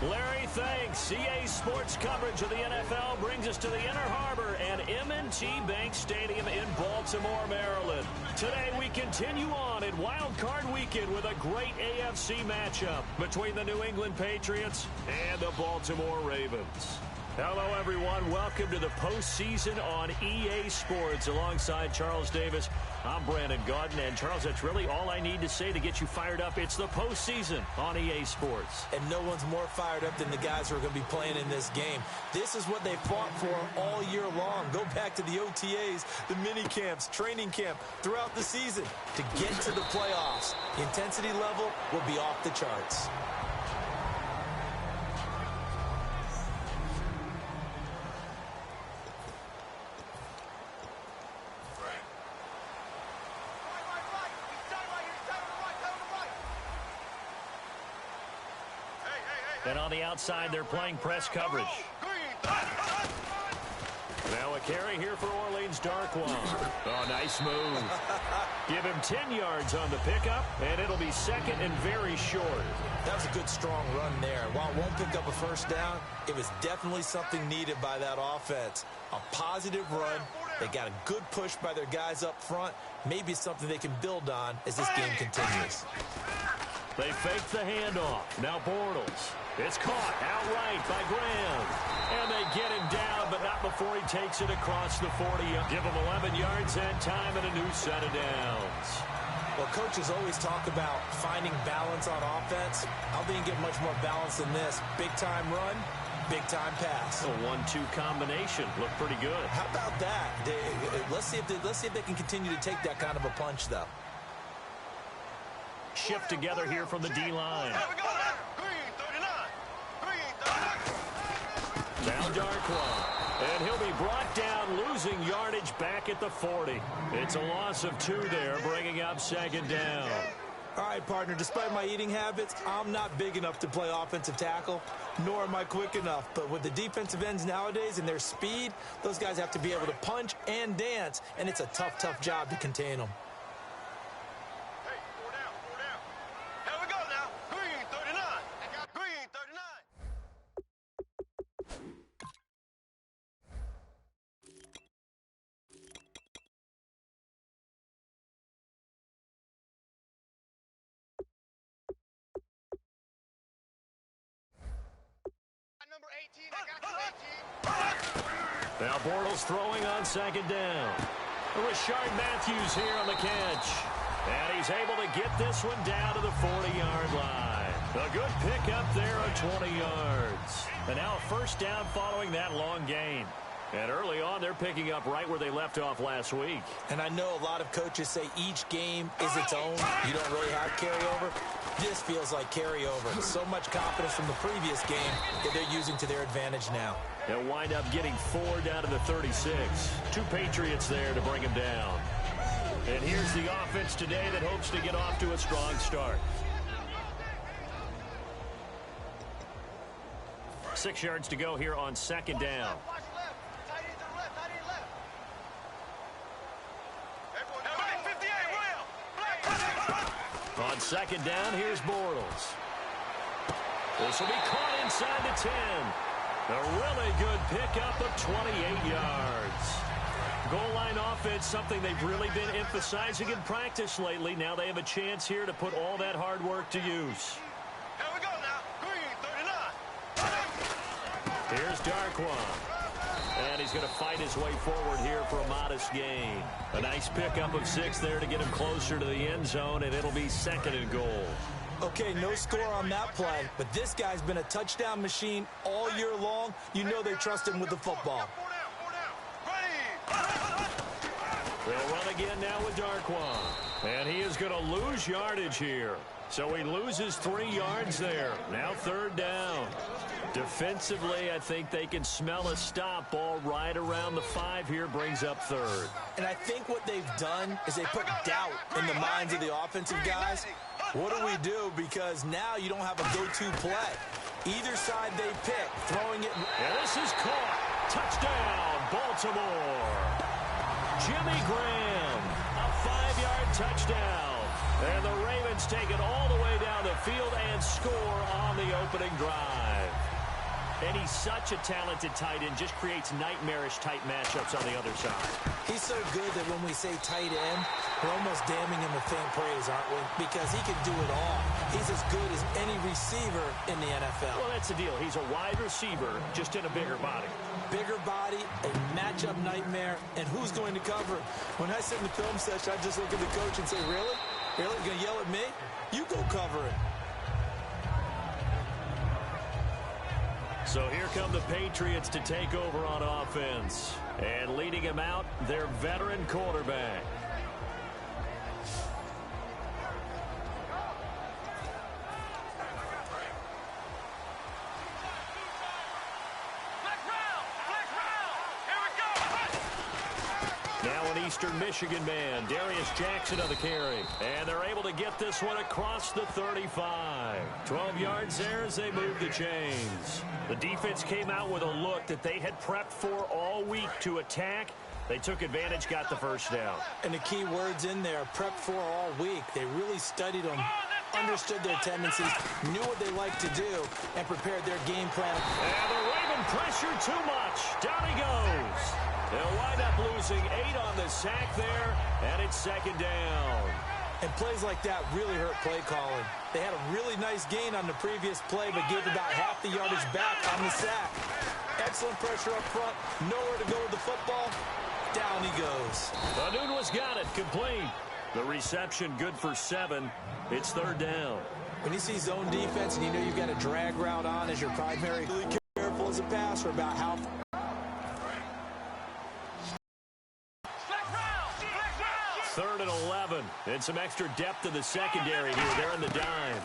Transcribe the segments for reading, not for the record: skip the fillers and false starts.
Larry, thanks. EA Sports coverage of the NFL brings us to the Inner Harbor and M&T Bank Stadium in Baltimore, Maryland. Today we continue on in Wild Card Weekend with a great AFC matchup between the New England Patriots and the Baltimore Ravens. Hello, everyone. Welcome to the postseason on EA Sports. Alongside Charles Davis, I'm Brandon Gaudin. And, Charles, that's really all I need to say to get you fired up. It's the postseason on EA Sports. And no one's more fired up than the guys who are going to be playing in this game. This is what they fought for all year long. Go back to the OTAs, the mini camps, training camp, throughout the season to get to the playoffs. The intensity level will be off the charts. And on the outside, they're playing press coverage. Now a carry here for Orleans Darkwan. Oh, nice move. Give him 10 yards on the pickup, and it'll be second and very short. That was a good, strong run there. While it won't pick up a first down, it was definitely something needed by that offense. A positive run. They got a good push by their guys up front. Maybe something they can build on as this game continues. They fake the handoff. Now Bortles. It's caught outright by Graham. And they get him down, but not before he takes it across the 40. Give him 11 yards that time and a new set of downs. Well, coaches always talk about finding balance on offense. I don't think you get much more balance than this. Big-time run, big-time pass. A 1-2 combination. Looked pretty good. How about that? Let's see if they can continue to take that kind of a punch, though. Shift together here from the D-line. Now Darkwan. And he'll be brought down, losing yardage back at the 40. It's a loss of 2 there, bringing up second down. All right, partner, despite my eating habits, I'm not big enough to play offensive tackle, nor am I quick enough. But with the defensive ends nowadays and their speed, those guys have to be able to punch and dance, and it's a tough, tough job to contain them. Now Bortles throwing on second down. Rashard Matthews here on the catch. And he's able to get this one down to the 40-yard line. A good pickup there on 20 yards. And now a first down following that long gain. And early on, they're picking up right where they left off last week. And I know a lot of coaches say each game is its own. You don't really have carryover. This feels like carryover. So much confidence from the previous game that they're using to their advantage now. They'll wind up getting 4 down to the 36. 2 Patriots there to bring them down. And here's the offense today that hopes to get off to a strong start. 6 yards to go here on second down. On second down, here's Bortles. This will be caught inside the 10. A really good pickup of 28 yards. Goal line offense, something they've really been emphasizing in practice lately. Now they have a chance here to put all that hard work to use. Here we go now. Green 39. Here's Darkwan. And he's going to fight his way forward here for a modest gain. A nice pickup of 6 there to get him closer to the end zone, and it'll be second and goal. Okay, no score on that play, but this guy's been a touchdown machine all year long. You know they trust him with the football. They'll run again now with Darkwan. And he is going to lose yardage here. So he loses 3 yards there. Now third down. Defensively, I think they can smell a stop ball right around the 5 here, brings up third. And I think what they've done is they put doubt in the minds of the offensive guys. What do we do? Because now you don't have a go-to play. Either side they pick, throwing it. And this is caught. Touchdown, Baltimore. Jimmy Graham, a 5-yard touchdown. And the Ravens take it all the way down the field and score on the opening drive. And he's such a talented tight end, just creates nightmarish-type matchups on the other side. He's so good that when we say tight end, we're almost damning him with faint praise, aren't we? Because he can do it all. He's as good as any receiver in the NFL. Well, that's the deal. He's a wide receiver, just in a bigger body. Bigger body, a matchup nightmare, and who's going to cover him? When I sit in the film session, I just look at the coach and say, really? Really? You going to yell at me? You go cover him. So here come the Patriots to take over on offense. And leading him out, their veteran quarterback. Now an Eastern Michigan man, Darius Jackson on the carry. And they're able to get this one across the 35. 12 yards there as they move the chains. The defense came out with a look that they had prepped for all week to attack. They took advantage, got the first down. And the key words in there, prepped for all week. They really studied them, understood their tendencies, knew what they like to do, and prepared their game plan. And the Raven pressure too much. Down he goes. They'll wind up losing 8 on the sack there, and it's second down. And plays like that really hurt play calling. They had a really nice gain on the previous play, but gave about half the yardage back on the sack. Excellent pressure up front. Nowhere to go with the football. Down he goes. Anunwa's got it. Complete. The reception good for 7. It's third down. When you see zone defense and you know you've got a drag route on as your primary, really careful as a passer about how... Third and 11. And some extra depth in the secondary here. They're in the dime.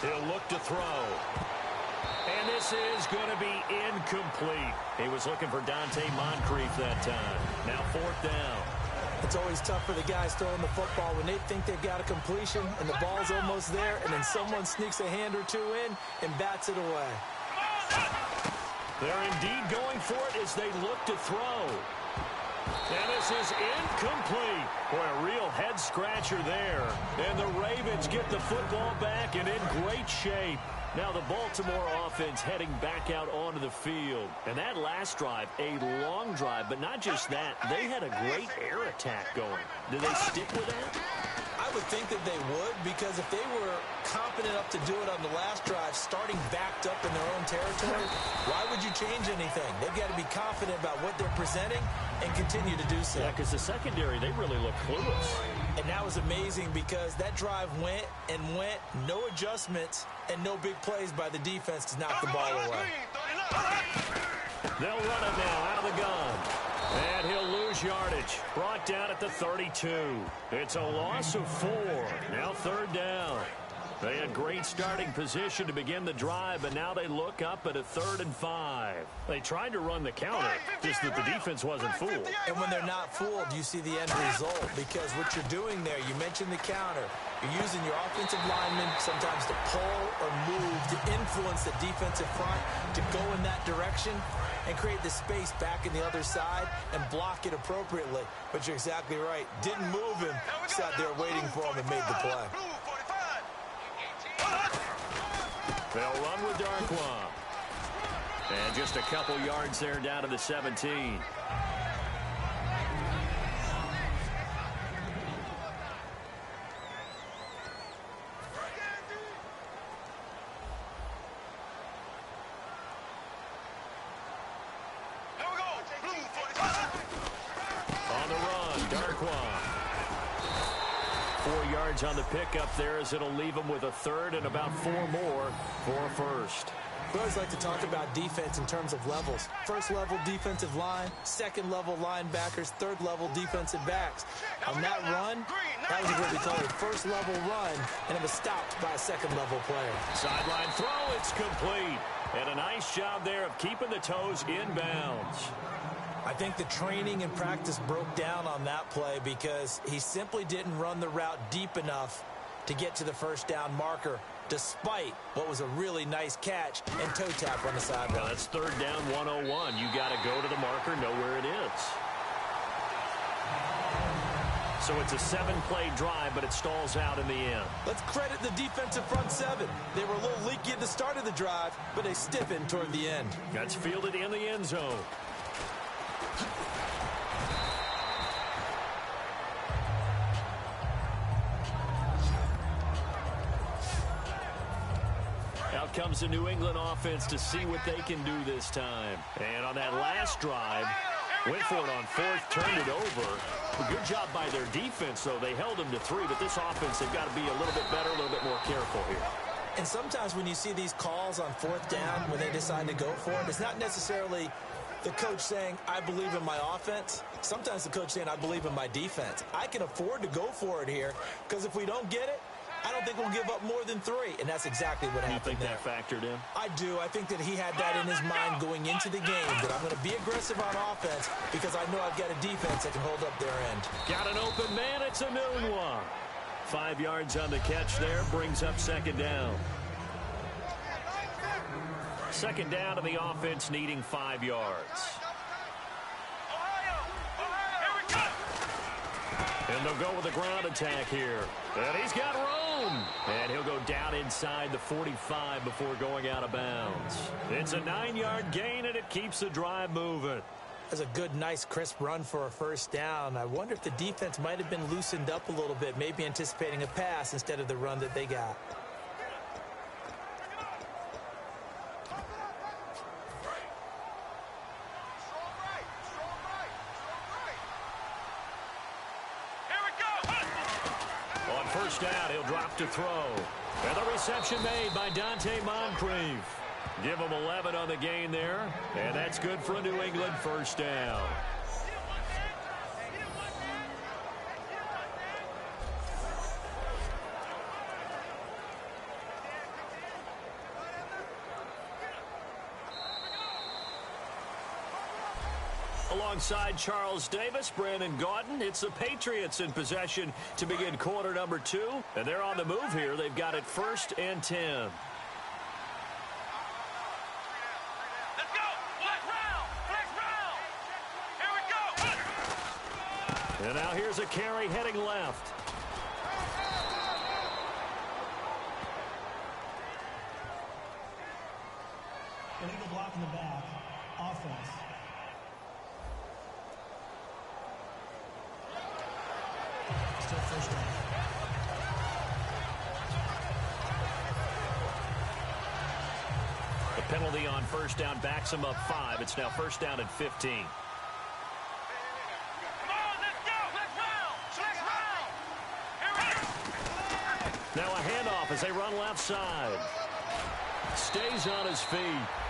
He'll look to throw. And this is going to be incomplete. He was looking for Dante Moncrief that time. Now fourth down. It's always tough for the guys throwing the football when they think they've got a completion and the ball's almost there, and then someone sneaks a hand or two in and bats it away. They're indeed going for it as they look to throw. And this is incomplete. Boy, a real head-scratcher there. And the Ravens get the football back and in great shape. Now the Baltimore offense heading back out onto the field. And that last drive, a long drive, but not just that. They had a great air attack going. Do they stick with that? I would think that they would, because if they were confident enough to do it on the last drive, starting backed up in their own territory, why would you change anything? They've got to be confident about what they're presenting and continue to do so. Yeah, because the secondary, they really look clueless. And that was amazing because that drive went and went, no adjustments, and no big plays by the defense to knock the ball away. They'll run it now out of the gun. And he'll lose yardage. Brought down at the 32. It's a loss of 4. Now third down. They had great starting position to begin the drive, but now they look up at a 3rd and 5. They tried to run the counter, just that the defense wasn't fooled. And when they're not fooled, you see the end result, because what you're doing there, you mentioned the counter. You're using your offensive linemen sometimes to pull or move to influence the defensive front to go in that direction and create the space back in the other side and block it appropriately. But you're exactly right. Didn't move him. Sat there waiting for him and made the play. They'll run with Darkwa. And just a couple yards there down to the 17. On the run, Darkwa. 4 yards on the pickup there as it'll leave them with a 3rd and about 4 more for a first. We always like to talk about defense in terms of levels. First level defensive line, second level linebackers, third level defensive backs. On that run, that was what we call a first level run, and it was stopped by a second level player. Sideline throw, it's complete. And a nice job there of keeping the toes inbounds. I think the training and practice broke down on that play because he simply didn't run the route deep enough to get to the first down marker, despite what was a really nice catch and toe tap on the sideline. Well, that's 3rd down 101. You got to go to the marker, know where it is. So So it's a 7-play drive, but it stalls out in the end. Let's credit the defensive front seven. They were a little leaky at the start of the drive, but they stiffened toward the end. That's fielded in the end zone. Out comes the New England offense to see what they can do this time. And on that last drive, went for it on fourth, turned it over. A good job by their defense, though. They held them to 3, but this offense, they've got to be a little bit better, a little bit more careful here. And sometimes when you see these calls on fourth down, when they decide to go for it, it's not necessarily the coach saying, I believe in my offense. Sometimes the coach saying, I believe in my defense. I can afford to go for it here, because if we don't get it, I don't think we'll give up more than 3, and that's exactly what happened there. You think that factored in? I do. I think that he had that in his mind going into the game, that I'm going to be aggressive on offense because I know I've got a defense that can hold up their end. Got an open man. It's a noon one. 5 yards on the catch there. Brings up second down. Second down to the offense needing 5 yards. And they'll go with a ground attack here. And he's got room. And he'll go down inside the 45 before going out of bounds. It's a 9-yard gain, and it keeps the drive moving. That's a good, nice, crisp run for a first down. I wonder if the defense might have been loosened up a little bit, maybe anticipating a pass instead of the run that they got. First down, he'll drop to throw. And the reception made by Dante Moncrief. Give him 11 on the gain there, and that's good for a New England first down. Alongside Charles Davis, Brandon Gaudin, it's the Patriots in possession to begin quarter number 2. And they're on the move here. They've got it 1st and 10. Let's go! Flex round! Flex round! Here we go! And now here's a carry heading left. Illegal block in the back. Offense. Still first down. The penalty on first down backs him up 5. It's now first down and 15. Come on, let's go! Flex round! Flex round! Here we go! Now a handoff as they run left side. Stays on his feet.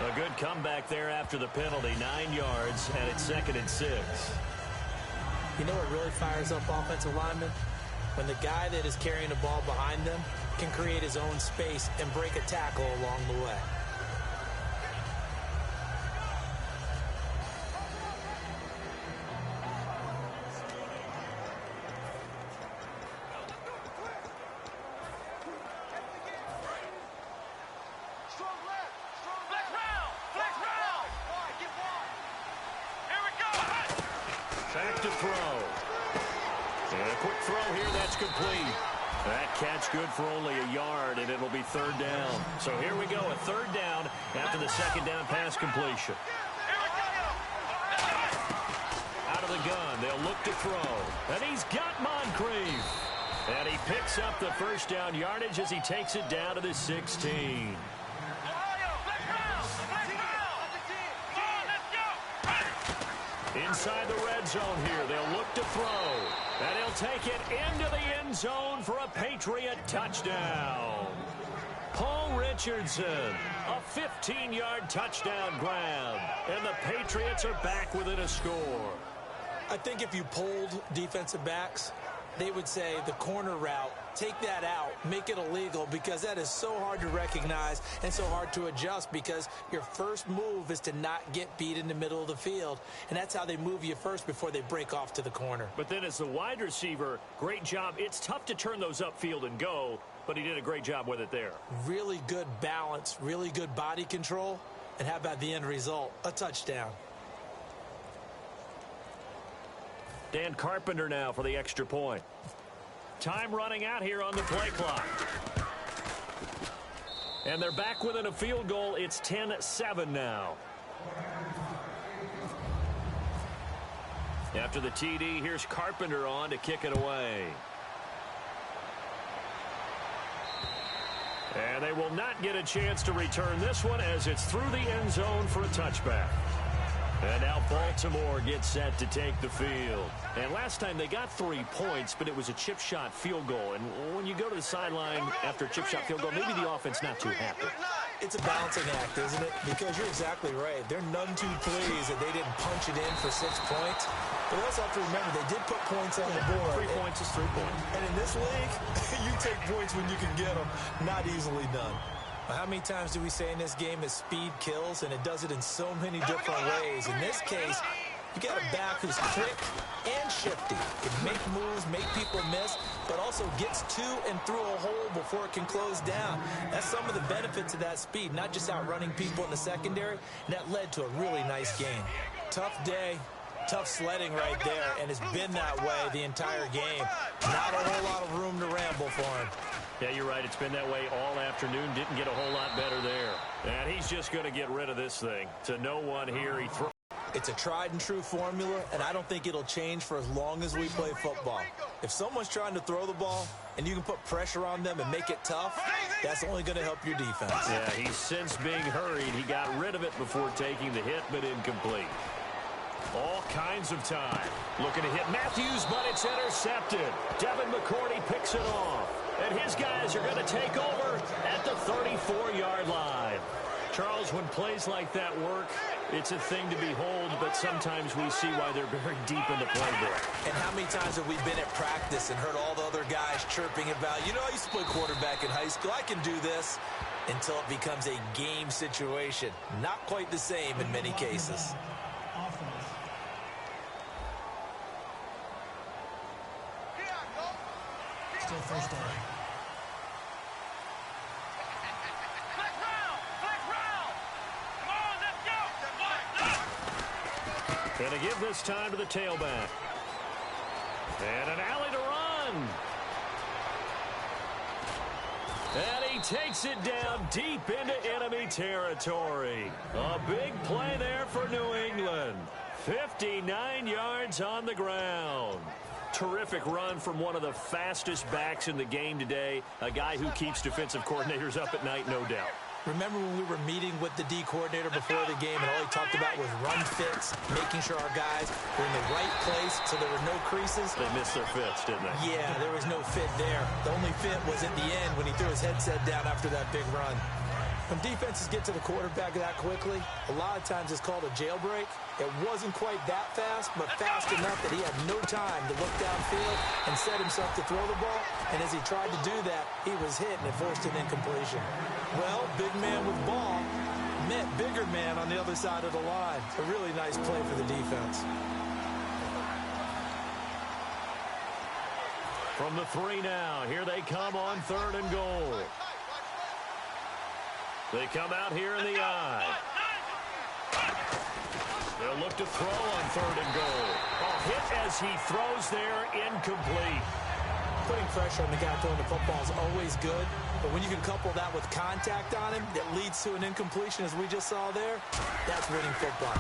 A good comeback there after the penalty. 9 yards, and it's 2nd and 6. You know what really fires up offensive linemen? When the guy that is carrying the ball behind them can create his own space and break a tackle along the way. Strong left! Strong flex round! Flex round! Wide, get wide! Here we go! Back to throw. And a quick throw here, that's complete. That catch good for only a yard, and it'll be 3rd down. So here we go, a 3rd down after the 2nd down pass completion. Out of the gun, they'll look to throw. And he's got Moncrief. And he picks up the first down yardage as he takes it down to the 16. Inside the red zone here, they'll look to throw. And he'll take it into the end zone for a Patriot touchdown. Paul Richardson, a 15-yard touchdown grab. And the Patriots are back within a score. I think if you polled defensive backs, they would say the corner route, take that out, make it illegal, because that is so hard to recognize and so hard to adjust, because your first move is to not get beat in the middle of the field, and that's how they move you first before they break off to the corner. But then as the wide receiver, great job. It's tough to turn those upfield and go, but he did a great job with it there. Really good balance, really good body control, and how about the end result? A touchdown. Dan Carpenter now for the extra point. Time running out here on the play clock. And they're back within a field goal. It's 10-7 now. After the TD, here's Carpenter on to kick it away. And they will not get a chance to return this one as it's through the end zone for a touchback. And now Baltimore gets set to take the field. And last time they got 3 points, but it was a chip shot field goal. And when you go to the sideline after a chip shot field goal, maybe the offense not too happy. It's a balancing act, isn't it? Because you're exactly right. They're none too pleased that they didn't punch it in for 6 points. But we also have to remember they did put points on the board. 3 points is 3 points. And in this league, you take points when you can get them. Not easily done. How many times do we say in this game that speed kills, and it does it in so many different ways? In this case, you got a back who's quick and shifty. Can make moves, make people miss, but also gets to and through a hole before it can close down. That's some of the benefits of that speed, not just outrunning people in the secondary, and that led to a really nice game. Tough day, tough sledding right there, and it's been that way the entire game. Not a whole lot of room to ramble for him. Yeah, you're right. It's been that way all afternoon. Didn't get a whole lot better there. And he's just going to get rid of this thing. To no one here. He throws. It's a tried and true formula, and I don't think it'll change for as long as we play football. If someone's trying to throw the ball and you can put pressure on them and make it tough, that's only going to help your defense. Yeah, he's since being hurried. He got rid of it before taking the hit, but incomplete. All kinds of time. Looking to hit Matthews, but it's intercepted. Devin McCourty picks it off. And his guys are going to take over at the 34-yard line. Charles, when plays like that work, it's a thing to behold, but sometimes we see why they're very deep in the playbook. And how many times have we been at practice and heard all the other guys chirping about, you know, I used to play quarterback in high school, I can do this, until it becomes a game situation. Not quite the same in many cases. Still first down. Going to give this time to the tailback. And an alley to run. And he takes it down deep into enemy territory. A big play there for New England. 59 yards on the ground. Terrific run from one of the fastest backs in the game today. A guy who keeps defensive coordinators up at night, no doubt. Remember when we were meeting with the D coordinator before the game and all he talked about was run fits, making sure our guys were in the right place so there were no creases? They missed their fits, didn't they? Yeah, there was no fit there. The only fit was at the end when he threw his headset down after that big run. When defenses get to the quarterback that quickly, a lot of times it's called a jailbreak. It wasn't quite that fast, but fast enough that he had no time to look downfield and set himself to throw the ball. And as he tried to do that, he was hit and it forced an incompletion. Well, big man with ball meant bigger man on the other side of the line. A really nice play for the defense. From the 3 now, here they come on 3rd and goal. They come out here in the eye. They'll look to throw on 3rd and goal. A hit as he throws there, incomplete. Putting pressure on the guy throwing the football is always good, but when you can couple that with contact on him that leads to an incompletion, as we just saw there, that's winning football.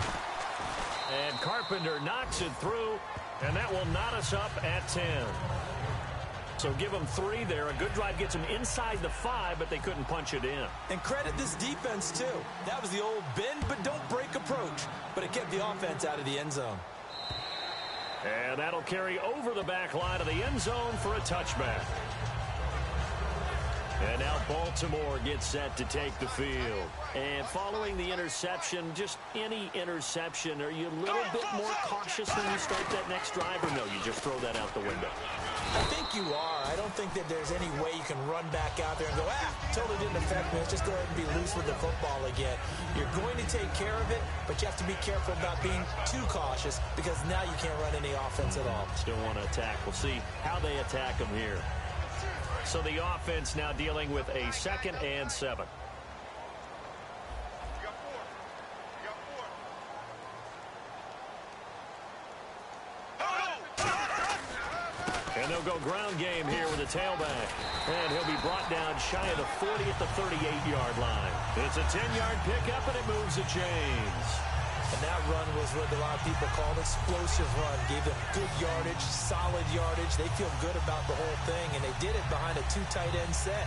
And Carpenter knocks it through, and that will knot us up at 10. So give them 3 there. A good drive gets them inside the 5, but they couldn't punch it in. And credit this defense, too. That was the old bend but don't break approach, but it kept the offense out of the end zone. And that'll carry over the back line of the end zone for a touchback. And now Baltimore gets set to take the field. And following the interception, just any interception, are you a little bit more cautious when you start that next drive, or no, you just throw that out the window? I think you are. I don't think that there's any way you can run back out there and go, totally didn't affect me. Let's just go ahead and be loose with the football again. You're going to take care of it, but you have to be careful about being too cautious because now you can't run any offense at all. Still want to attack. We'll see how they attack them here. So the offense now dealing with a 2nd and 7. And they'll go ground game here with a tailback. And he'll be brought down shy of the 40 at the 38-yard line. It's a 10-yard pickup, and it moves the chains. And that run was what a lot of people call an explosive run. Gave them good yardage, solid yardage. They feel good about the whole thing, and they did it behind a two tight end set.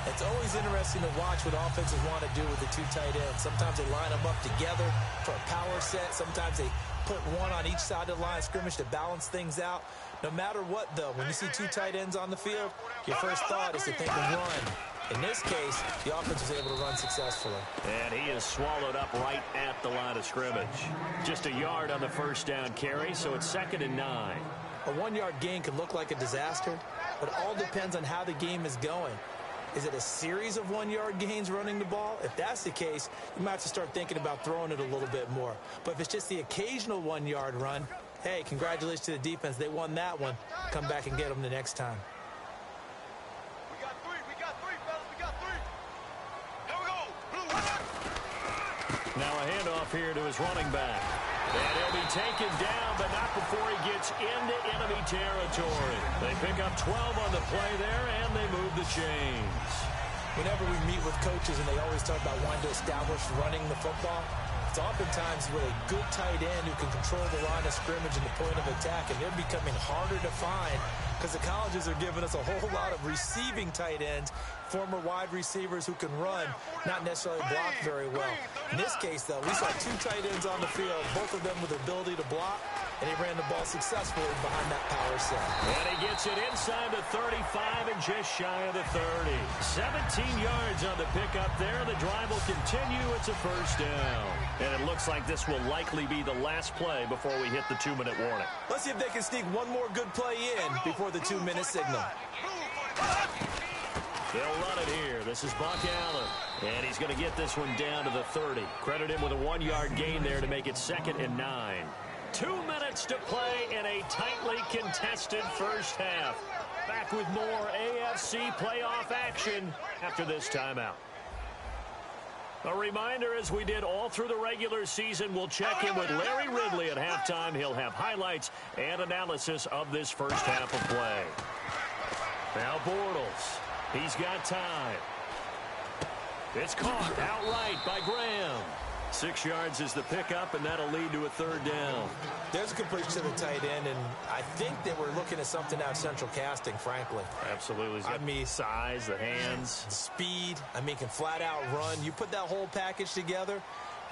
It's always interesting to watch what offenses want to do with the two tight ends. Sometimes they line them up together for a power set. Sometimes they put one on each side of the line of scrimmage to balance things out. No matter what, though, when you see two tight ends on the field, your first thought is to think of run. In this case, the offense was able to run successfully. And he is swallowed up right at the line of scrimmage. Just a yard on the first down carry, so it's 2nd and 9. A 1-yard gain can look like a disaster, but it all depends on how the game is going. Is it a series of 1-yard gains running the ball? If that's the case, you might have to start thinking about throwing it a little bit more. But if it's just the occasional 1-yard run, hey, congratulations to the defense. They won that one. Come back and get them the next time. Now a handoff here to his running back. And he'll be taken down, but not before he gets into enemy territory. They pick up 12 on the play there, and they move the chains. Whenever we meet with coaches and they always talk about wanting to establish running the football, it's oftentimes with a good tight end who can control the line of scrimmage and the point of attack, and they're becoming harder to find because the colleges are giving us a whole lot of receiving tight ends, former wide receivers who can run, not necessarily block very well. In this case, though, we saw two tight ends on the field, both of them with the ability to block, and he ran the ball successfully behind that power set. And he gets it inside the 35 and just shy of the 30. 17 yards on the pickup there. The drive will continue. It's a first down. And it looks like this will likely be the last play before we hit the 2-minute warning. Let's see if they can sneak one more good play in before the 2-minute signal. They'll run it here. This is Buck Allen. And he's going to get this one down to the 30. Credit him with a 1-yard gain there to make it 2nd and 9. 2 minutes to play in a tightly contested first half. Back with more AFC playoff action after this timeout. A reminder, as we did all through the regular season, we'll check in with Larry Ridley at halftime. He'll have highlights and analysis of this first half of play. Now Bortles. He's got time. It's caught outright by Graham. 6 yards is the pickup, and that'll lead to a 3rd down. There's a completion to the tight end, and I think they were looking at something out of central casting, frankly. Absolutely. I mean, size, the hands. Speed. I mean, can flat out run. You put that whole package together,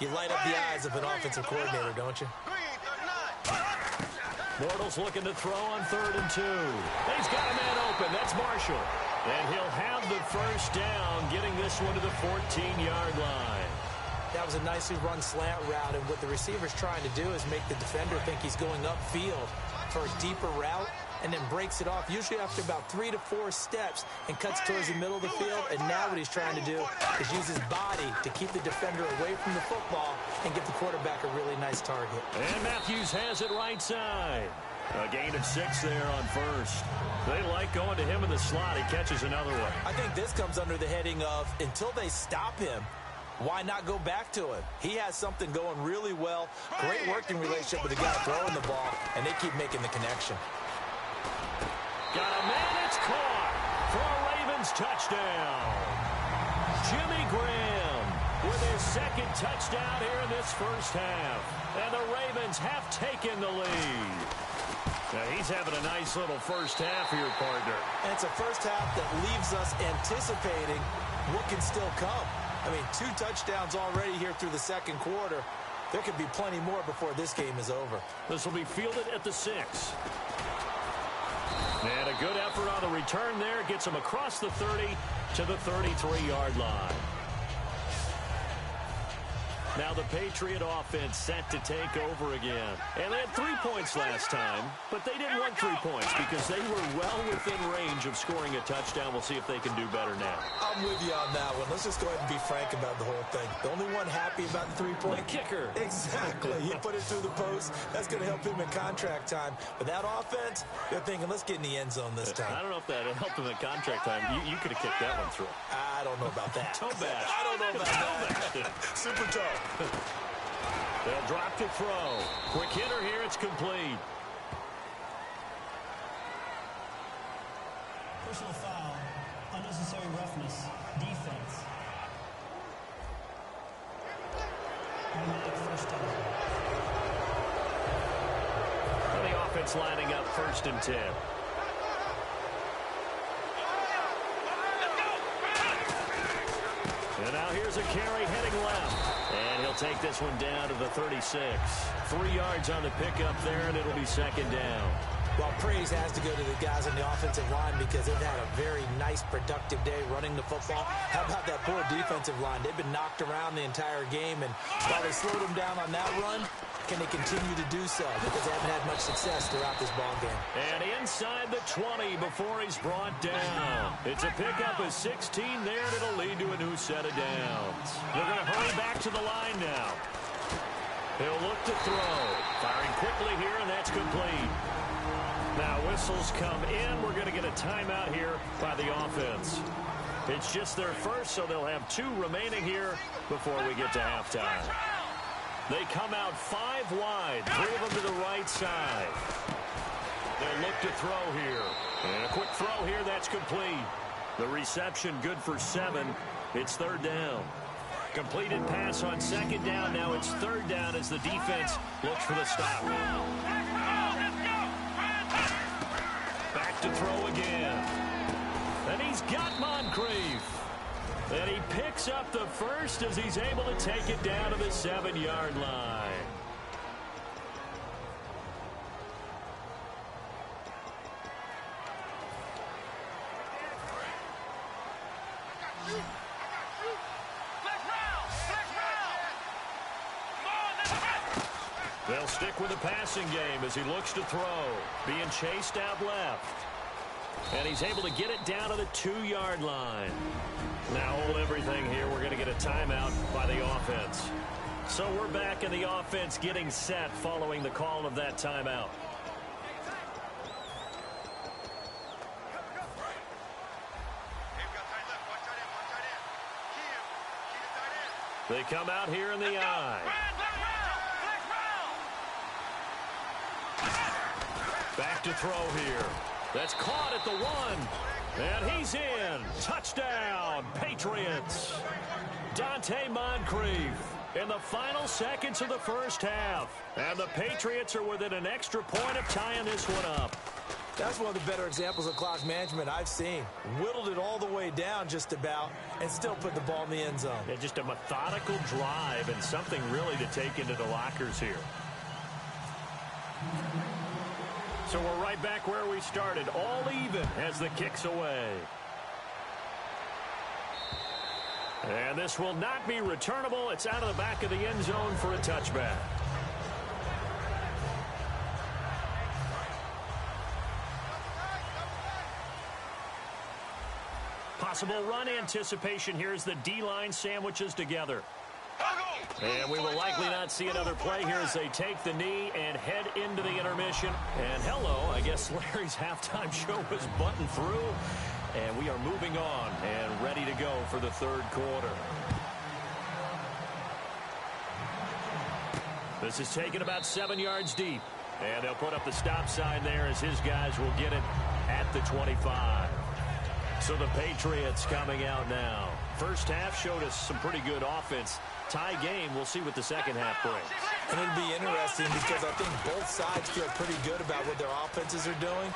you light up the eyes of an offensive coordinator, don't you? Bortles looking to throw on 3rd and 2. He's got a man open. That's Marshall. And he'll have the first down, getting this one to the 14-yard line. That was a nicely run slant route, and what the receiver's trying to do is make the defender think he's going upfield for a deeper route, and then breaks it off, usually after about 3 to 4 steps, and cuts towards the middle of the field. And now what he's trying to do is use his body to keep the defender away from the football and give the quarterback a really nice target. And Matthews has it right side. A gain of 6 there on first. They like going to him in the slot. He catches another one. I think this comes under the heading of, until they stop him, why not go back to him? He has something going really well. Great working relationship with the guy throwing the ball, and they keep making the connection. Got a man, it's caught for a Ravens touchdown. Jimmy Graham with his 2nd touchdown here in this first half. And the Ravens have taken the lead. Now he's having a nice little first half here, partner. And it's a first half that leaves us anticipating what can still come. I mean, 2 touchdowns already here through the 2nd quarter. There could be plenty more before this game is over. This will be fielded at the 6. And a good effort on the return there. Gets him across the 30 to the 33-yard line. Now the Patriot offense set to take over again. And they had 3 points last time, but they didn't want 3 points because they were well within range of scoring a touchdown. We'll see if they can do better now. I'm with you on that one. Let's just go ahead and be frank about the whole thing. The only one happy about the 3-point. The kicker. Exactly. He put it through the post. That's going to help him in contract time. But that offense, they're thinking, let's get in the end zone this time. I don't know if that helped him in contract time. You could have kicked that one through. I don't know about that. Toe bash. I don't know about that. Super toe. They'll drop to throw. Quick hitter here. It's complete. Personal foul, unnecessary roughness, defense. Automatic first down. The offense lining up 1st and 10. And now here's a carry heading left. And he'll take this one down to the 36. 3 yards on the pickup there, and it'll be 2nd down. Well, praise has to go to the guys on the offensive line because they've had a very nice, productive day running the football. How about that poor defensive line? They've been knocked around the entire game, and while they slowed them down on that run, can they continue to do so? Because they haven't had much success throughout this ball game. And inside the 20 before he's brought down. It's a pickup of 16 there, and it'll lead to a new set of downs. They're going to hurry back to the line now. He'll look to throw. Firing quickly here, and that's complete. Now whistles come in. We're going to get a timeout here by the offense. It's just their first, so they'll have 2 remaining here before we get to halftime. They come out 5 wide, 3 of them to the right side. They'll look to throw here. And a quick throw here, that's complete. The reception good for 7. It's 3rd down. Completed pass on 2nd down. Now it's 3rd down as the defense looks for the stop. Back to throw again. And he's got Moncrief. And he picks up the first as he's able to take it down to the 7-yard line. They'll stick with the passing game as he looks to throw. Being chased out left. And he's able to get it down to the 2-yard line. Now hold everything here. We're going to get a timeout by the offense. So we're back in the offense getting set following the call of that timeout. They come out here in the eye. Back to throw here. That's caught at the 1. And he's in. Touchdown, Patriots. Dante Moncrief in the final seconds of the first half. And the Patriots are within an extra point of tying this one up. That's one of the better examples of clock management I've seen. Whittled it all the way down just about and still put the ball in the end zone. Yeah, just a methodical drive and something really to take into the lockers here. So we're right back where we started, all even as the kick's away. And this will not be returnable. It's out of the back of the end zone for a touchback. Possible run anticipation here as the D-line sandwiches together. And we will likely not see another play here as they take the knee and head into the intermission. And hello, I guess Larry's halftime show was buttoned through. And we are moving on and ready to go for the 3rd quarter. This is taken about 7 yards deep. And they'll put up the stop sign there as his guys will get it at the 25. So the Patriots coming out now. First half showed us some pretty good offense. Tie game, we'll see what the second half brings. And it'll be interesting because I think both sides feel pretty good about what their offenses are doing.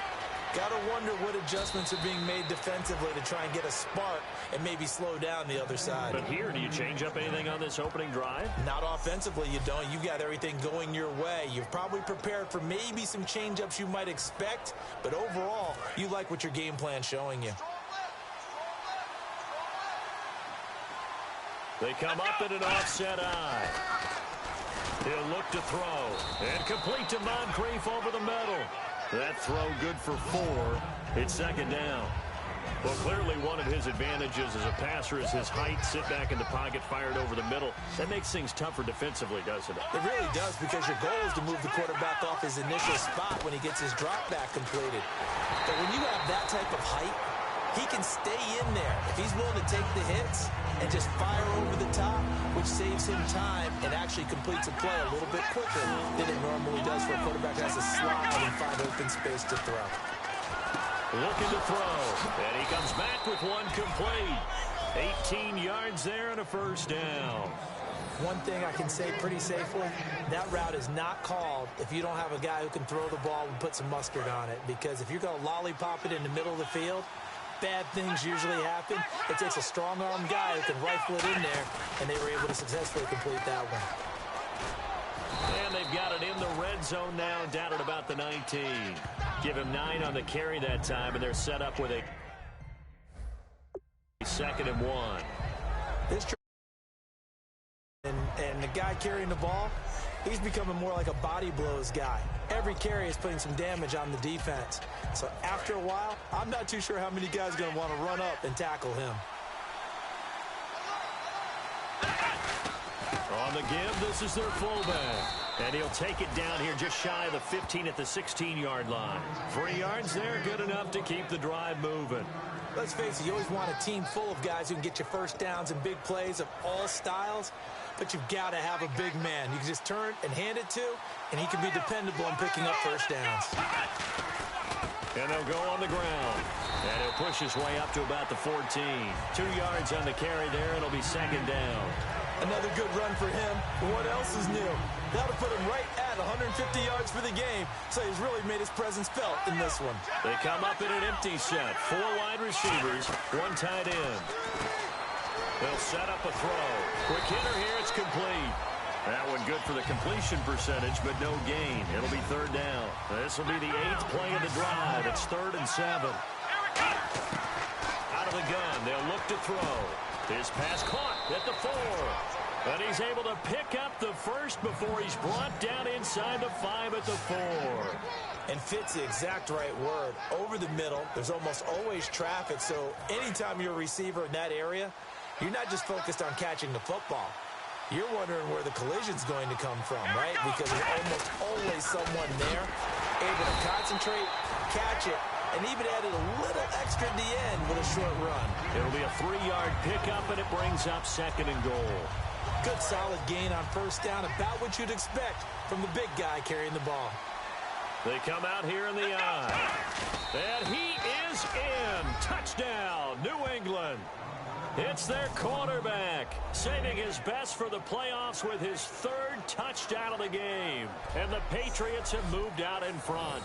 Got to wonder what adjustments are being made defensively to try and get a spark and maybe slow down the other side. But here, do you change up anything on this opening drive? Not offensively, you don't. You got everything going your way. You've probably prepared for maybe some change-ups you might expect, but overall, you like what your game plan's showing you. They come up in an offset eye. He'll look to throw. And complete to Moncrief over the middle. That throw good for 4. It's 2nd down. Well, clearly one of his advantages as a passer is his height. Sit back in the pocket, fired over the middle. That makes things tougher defensively, doesn't it? It really does, because your goal is to move the quarterback off his initial spot when he gets his drop back completed. But when you have that type of height, he can stay in there if he's willing to take the hits and just fire over the top, which saves him time and actually completes a play a little bit quicker than it normally does for a quarterback that has to slide and find open space to throw. looking to throw. And he comes back with one complete. 18 yards there and a first down. One thing I can say pretty safely, that route is not called if you don't have a guy who can throw the ball and put some mustard on it. Because if you're going to lollipop it in the middle of the field, bad things usually happen. It takes a strong-arm guy who can rifle it in there, and they were able to successfully complete that one. And they've got it in the red zone now, down at about the 19. Give him 9 on the carry that time, and they're set up with a 2nd and 1. This and the guy carrying the ball, he's becoming more like a body blows guy. Every carry is putting some damage on the defense. So after a while, I'm not too sure how many guys are going to want to run up and tackle him. On the give, this is their fullback. And he'll take it down here just shy of the 15 at the 16-yard line. 3 yards there, good enough to keep the drive moving. Let's face it, you always want a team full of guys who can get you first downs and big plays of all styles, but you've got to have a big man you can just turn and hand it to, and he can be dependable in picking up first downs. And they'll go on the ground. And he'll push his way up to about the 14. 2 yards on the carry there. It'll be 2nd down. Another good run for him. What else is new? That'll put him right at 150 yards for the game, so he's really made his presence felt in this one. They come up in an empty set. 4 wide receivers, 1 tight end. They'll set up a throw. Quick hitter here, it's complete. That one good for the completion percentage, but no gain. It'll be 3rd down. This will be the 8th play of the drive. It's 3rd and 7. Out of the gun, they'll look to throw. His pass caught at the 4. And he's able to pick up the first before he's brought down inside the 5 at the 4. And fit's the exact right word. Over the middle, there's almost always traffic, so anytime you're a receiver in that area, you're not just focused on catching the football. You're wondering where the collision's going to come from, right? Because there's almost always someone there able to concentrate, catch it, and even added a little extra at the end with a short run. It'll be a 3-yard pickup, and it brings up 2nd and goal. Good solid gain on first down, about what you'd expect from the big guy carrying the ball. They come out here in the eye. And he is in. Touchdown, New England. It's their quarterback, saving his best for the playoffs with his 3rd touchdown of the game. And the Patriots have moved out in front.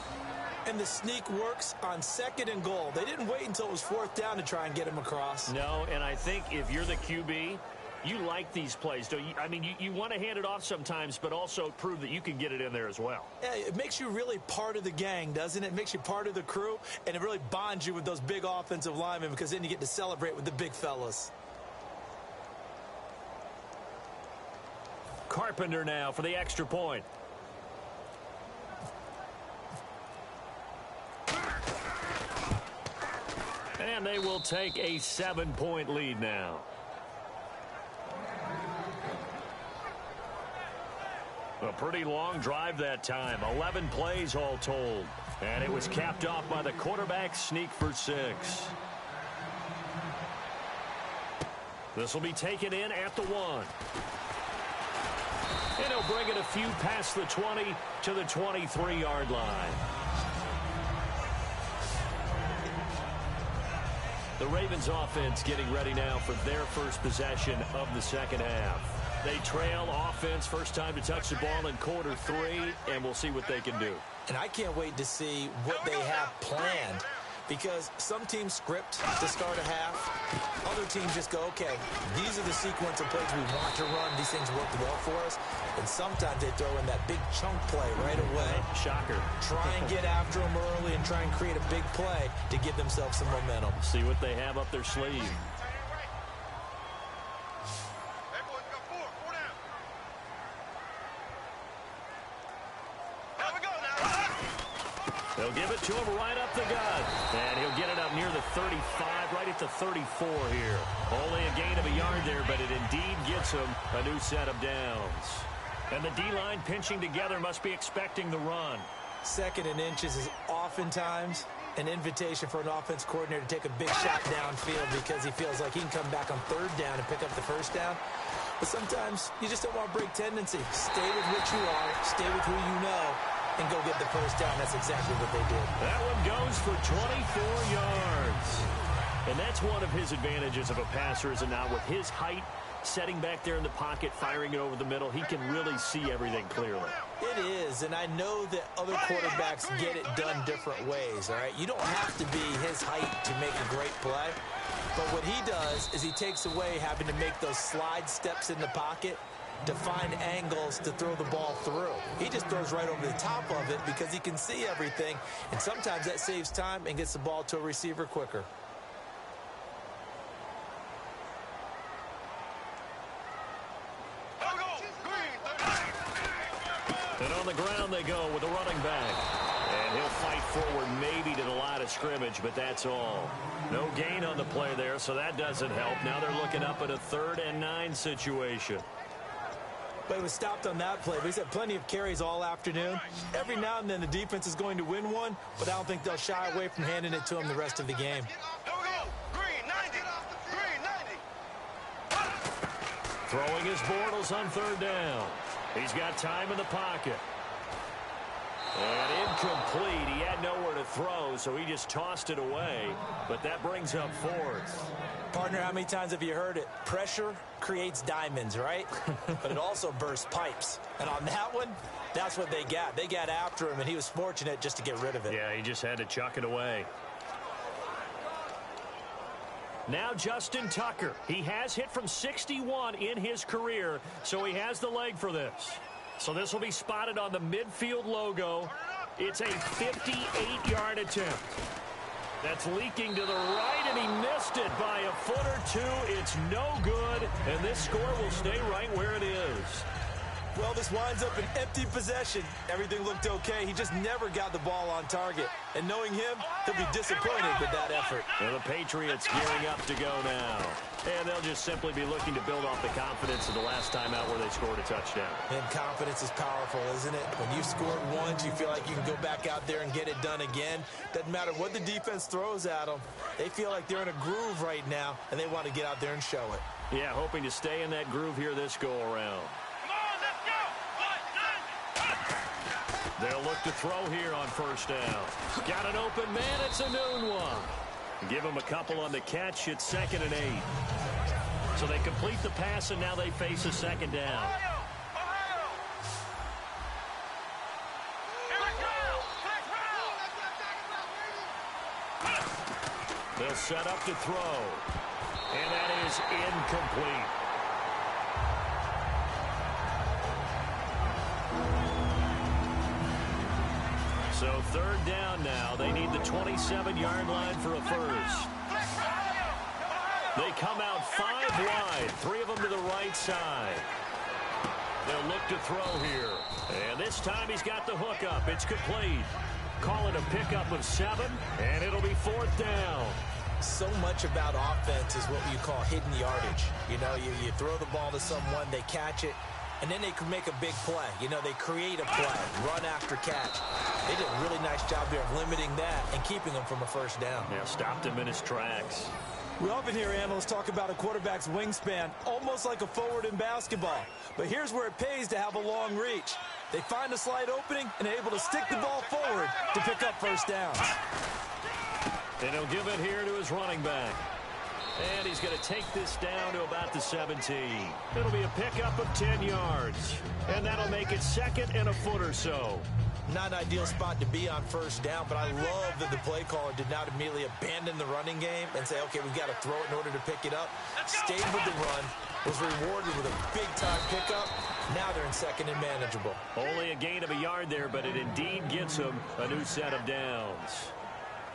And the sneak works on 2nd and goal. They didn't wait until it was 4th down to try and get him across. No, and I think if you're the QB, you like these plays, don't you? I mean, you want to hand it off sometimes, but also prove that you can get it in there as well. Yeah, it makes you really part of the gang, doesn't it? It makes you part of the crew, and it really bonds you with those big offensive linemen because then you get to celebrate with the big fellas. Carpenter now for the extra point. And they will take a 7-point lead now. A pretty long drive that time. 11 plays all told. And it was capped off by the quarterback sneak for 6. This will be taken in at the 1. And he'll bring it a few past the 20 to the 23-yard line. The Ravens offense getting ready now for their first possession of the 2nd half. They trail offense, first time to touch the ball in quarter 3, and we'll see what they can do. And I can't wait to see what they have planned, because some teams script to start a half. Other teams just go, okay, these are the sequence of plays we want to run. These things work well for us. And sometimes they throw in that big chunk play right away. Shocker. Try and get after them early and try and create a big play to give themselves some momentum. See what they have up their sleeve. They'll give it to him right up the gut. And he'll get it up near the 35, right at the 34 here. Only a gain of a yard there, but it indeed gets him a new set of downs. And the D-line pinching together must be expecting the run. 2nd and inches is oftentimes an invitation for an offense coordinator to take a big shot downfield because he feels like he can come back on 3rd down and pick up the first down. But sometimes you just don't want to break tendency. Stay with what you are. Stay with who you know. and go get the first down. That's exactly what they did. That one goes for 24 yards. And that's one of his advantages of a passer, is it not? With his height, setting back there in the pocket, firing it over the middle, he can really see everything clearly. It is, and I know that other quarterbacks get it done different ways, all right? You don't have to be his height to make a great play. But what he does is he takes away having to make those slide steps in the pocket to find angles to throw the ball through. He just throws right over the top of it because he can see everything, and sometimes that saves time and gets the ball to a receiver quicker. And on the ground they go with the running back. And he'll fight forward maybe to the line of scrimmage, but that's all. No gain on the play there, so that doesn't help. Now they're looking up at a 3rd and 9 situation. But he was stopped on that play. But he's had plenty of carries all afternoon. Every now and then the defense is going to win one, but I don't think they'll shy away from handing it to him the rest of the game. Green 90. Green 90. Throwing his Bortles on 3rd down. He's got time in the pocket. And incomplete. He had nowhere to throw, so he just tossed it away. But that brings up 4th. Partner, how many times have you heard it? Pressure creates diamonds, right? But it also bursts pipes. And on that one, that's what they got. They got after him, and he was fortunate just to get rid of it. Yeah, he just had to chuck it away. Now Justin Tucker. He has hit from 61 in his career, so he has the leg for this. So this will be spotted on the midfield logo. It's a 58-yard attempt. That's leaking to the right, and he missed it by a foot or two. It's no good, and this score will stay right where it is. Well, this winds up an empty possession. Everything looked okay. He just never got the ball on target. And knowing him, he'll be disappointed with that effort. And the Patriots gearing up to go now. And they'll just simply be looking to build off the confidence of the last time out where they scored a touchdown. And confidence is powerful, isn't it? When you've scored once, you feel like you can go back out there and get it done again. Doesn't matter what the defense throws at them. They feel like they're in a groove right now, and they want to get out there and show it. Yeah, hoping to stay in that groove here this go-around. They'll look to throw here on 1st down. Got an open man. It's a noon one. Give him a couple on the catch. It's 2nd and 8. So they complete the pass, and now they face a 2nd down. They'll set up to throw. And that is incomplete. So 3rd down now. They need the 27-yard line for a first. They come out 5 wide. 3 of them to the right side. They'll look to throw here. And this time he's got the hook up. It's complete. Call it a pickup of 7, and it'll be 4th down. So much about offense is what you call hidden yardage. You know, you throw the ball to someone, they catch it, and then they can make a big play. You know, they create a play, run after catch. They did a really nice job there of limiting that and keeping him from a first down. Yeah, stopped him in his tracks. We often hear analysts talk about a quarterback's wingspan, almost like a forward in basketball. But here's where it pays to have a long reach. They find a slight opening and are able to stick the ball forward to pick up first downs. And he'll give it here to his running back. And he's going to take this down to about the 17. It'll be a pickup of 10 yards. And that'll make it 2nd and a foot or so. Not an ideal spot to be on first down, but I love that the play caller did not immediately abandon the running game and say, okay, we've got to throw it in order to pick it up. Stayed with the run, was rewarded with a big-time pickup. Now they're in 2nd and manageable. Only a gain of a yard there, but it indeed gets them a new set of downs.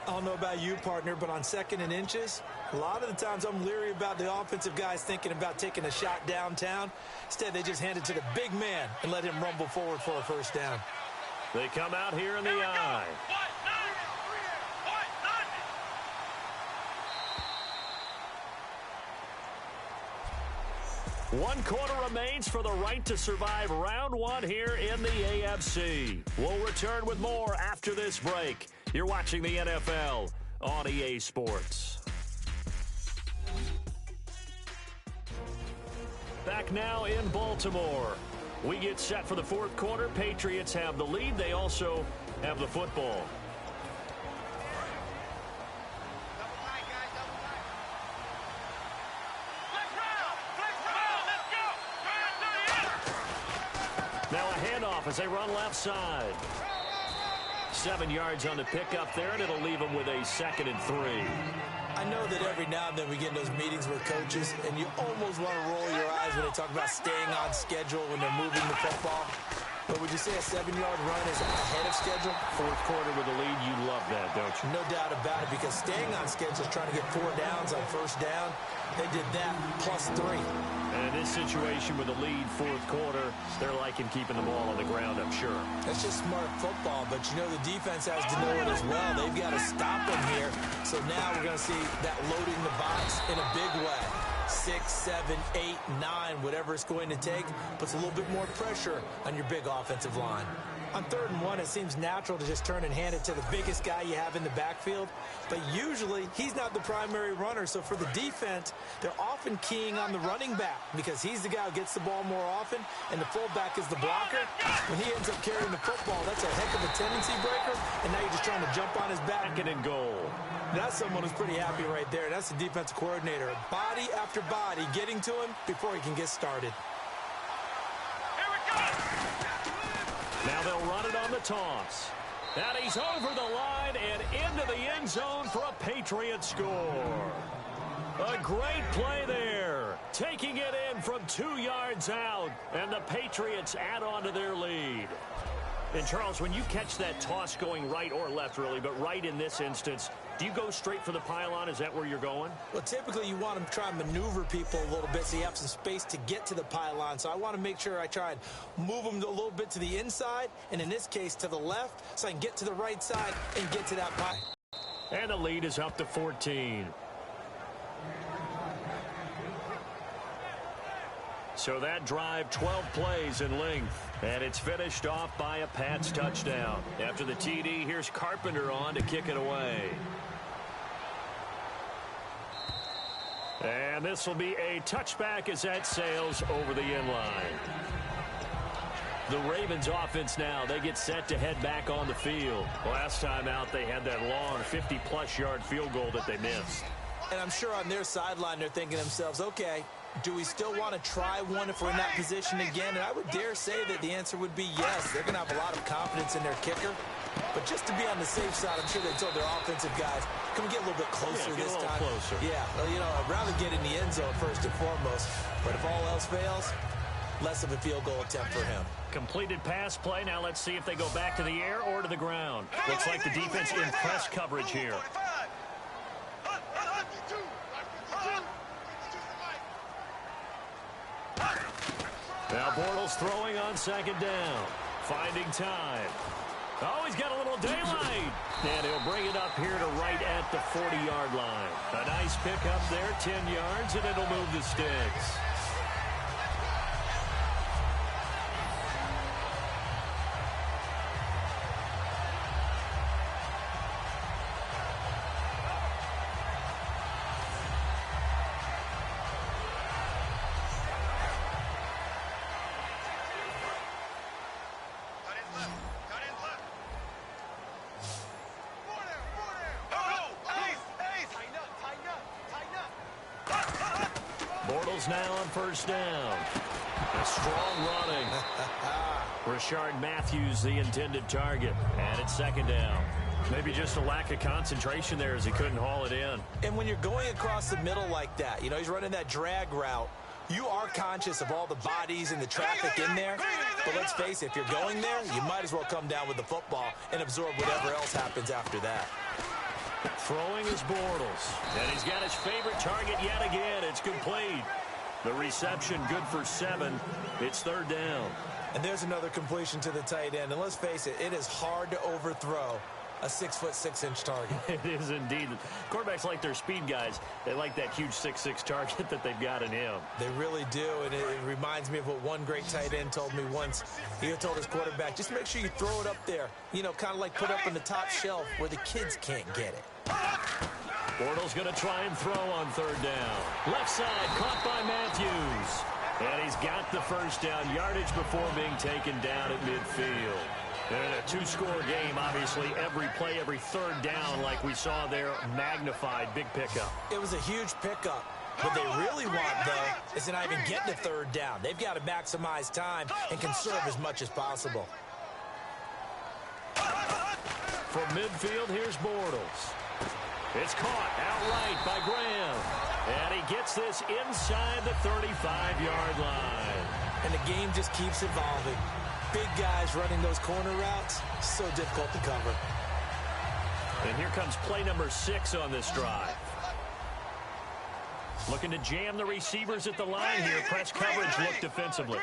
I don't know about you, partner, but on 2nd and inches, a lot of the times I'm leery about the offensive guys thinking about taking a shot downtown. Instead, they just hand it to the big man and let him rumble forward for a first down. They come out here in the eye. One quarter remains for the right to survive round 1 here in the AFC. We'll return with more after this break. You're watching the NFL on EA Sports. Back now in Baltimore. We get set for the fourth quarter. Patriots have the lead. They also have the football. Now a handoff as they run left side. 7 yards on the pickup there, and it'll leave them with a 2nd and 3. I know that every now and then we get in those meetings with coaches, and you almost want to roll your eyes when they talk about staying on schedule when they're moving the football. But would you say a 7-yard run is ahead of schedule? Fourth quarter with the lead, you love that, don't you? No doubt about it, because staying on schedule is trying to get 4 downs on first down. They did that plus 3. And in this situation with the lead, fourth quarter, they're liking keeping the ball on the ground, I'm sure. That's just smart football, but you know the defense has to know it as well. They've got to stop them here. So now we're going to see that loading the box in a big way. 6, 7, 8, 9, whatever it's going to take, puts a little bit more pressure on your big offensive line. On 3rd and 1, it seems natural to just turn and hand it to the biggest guy you have in the backfield. But usually, he's not the primary runner. So for the defense, they're often keying on the running back because he's the guy who gets the ball more often, and the fullback is the blocker. When he ends up carrying the football, that's a heck of a tendency breaker, and now you're just trying to jump on his back. 2nd and goal. That's someone who's pretty happy right there. That's the defensive coordinator. Body after body getting to him before he can get started. Here we go! Now they'll run it on the toss. And he's over the line and into the end zone for a Patriot score. A great play there. Taking it in from 2 yards out. And the Patriots add on to their lead. And, Charles, when you catch that toss going right or left, really, but right in this instance, do you go straight for the pylon? Is that where you're going? Well, typically you want to try and maneuver people a little bit so you have some space to get to the pylon. So I want to make sure I try and move them a little bit to the inside, and in this case to the left, so I can get to the right side and get to that pylon. And the lead is up to 14. So that drive, 12 plays in length. And it's finished off by a Pats touchdown. After the TD, here's Carpenter on to kick it away. And this will be a touchback as that sails over the end line. The Ravens offense now, they get set to head back on the field. Last time out, they had that long 50-plus yard field goal that they missed. And I'm sure on their sideline, they're thinking to themselves, okay, do we still want to try one if we're in that position again? And I would dare say that the answer would be yes. They're going to have a lot of confidence in their kicker. But just to be on the safe side, I'm sure they told their offensive guys, can we get a little bit closer this time? Closer. Yeah, well, you know, I'd rather get in the end zone first and foremost. But if all else fails, less of a field goal attempt for him. Completed pass play. Now let's see if they go back to the air or to the ground. Looks like the defense in press coverage here. Now Bortles throwing on 2nd down. Finding time. Oh, he's got a little daylight. And he'll bring it up here to right at the 40-yard line. A nice pickup there, 10 yards, and it'll move the sticks. Bortles now on 1st down. A strong running. Rashard Matthews, the intended target. And it's 2nd down. Maybe just a lack of concentration there as he couldn't haul it in. And when you're going across the middle like that, you know, he's running that drag route, you are conscious of all the bodies and the traffic in there. But let's face it, if you're going there, you might as well come down with the football and absorb whatever else happens after that. Throwing is Bortles. And he's got his favorite target yet again. It's complete. The reception good for 7. It's 3rd down. And there's another completion to the tight end. And let's face it, it is hard to overthrow a 6'6" target. It is indeed. Quarterbacks like their speed guys. They like that huge 6'6" target that they've got in him. They really do, and it reminds me of what one great tight end told me once. He told his quarterback, just make sure you throw it up there, you know, kind of like put up on the top shelf where the kids can't get it. Bortles going to try and throw on 3rd down. Left side, caught by Matthews. And he's got the first down, yardage before being taken down at midfield. And a two-score game, obviously, every play, every third down, like we saw there, magnified, big pickup. It was a huge pickup. What they really want, though, is to not even get to third down. They've got to maximize time and conserve as much as possible. From midfield, here's Bortles. It's caught outright by Graham. And he gets this inside the 35-yard line. And the game just keeps evolving. Big guys running those corner routes, so difficult to cover. And here comes play number 6 on this drive. Looking to jam the receivers at the line here. Press coverage look defensively.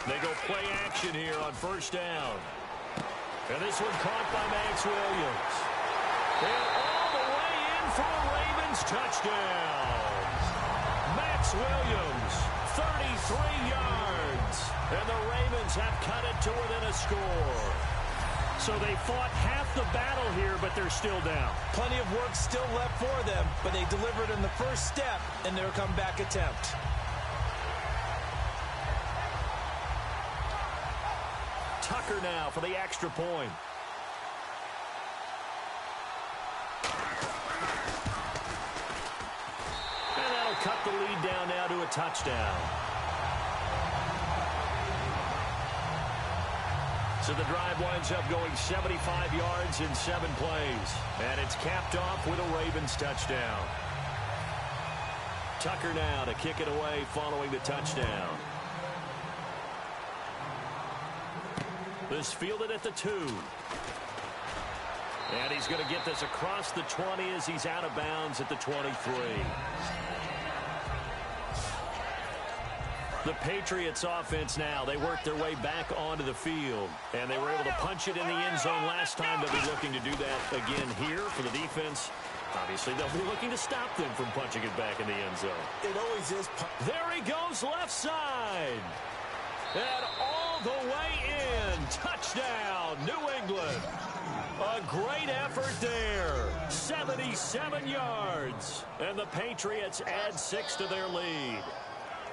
They go play action here on first down. And this one caught by Max Williams. And all the way in for a Ravens touchdown. Max Williams, 33 yards. And the Ravens have cut it to within a score. So they fought half the battle here, but they're still down. Plenty of work still left for them, but they delivered in the first step in their comeback attempt. Tucker now for the extra point. And that'll cut the lead down now to a touchdown. So the drive winds up going 75 yards in 7 plays. And it's capped off with a Ravens touchdown. Tucker now to kick it away following the touchdown. This fielded at the 2. And he's going to get this across the 20 as he's out of bounds at the 23. The Patriots offense now, they worked their way back onto the field. And they were able to punch it in the end zone last time. They'll be looking to do that again here for the defense. Obviously, they'll be looking to stop them from punching it back in the end zone. It always is. There he goes, left side. And all the way in. Touchdown, New England. A great effort there. 77 yards. And the Patriots add 6 to their lead.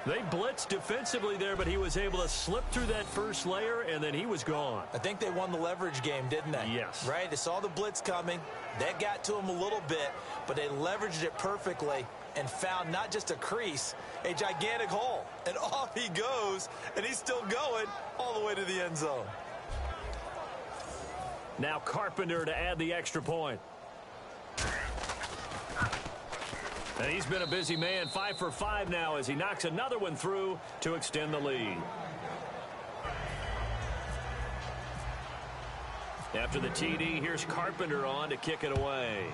They blitzed defensively there, but he was able to slip through that first layer, and then he was gone. I think they won the leverage game, didn't they? Yes. Right? They saw the blitz coming. That got to him a little bit, but they leveraged it perfectly and found not just a crease, a gigantic hole. And off he goes, and he's still going all the way to the end zone. Now Carpenter to add the extra point. And he's been a busy man, 5 for 5 now as he knocks another one through to extend the lead. After the TD, here's Carpenter on to kick it away.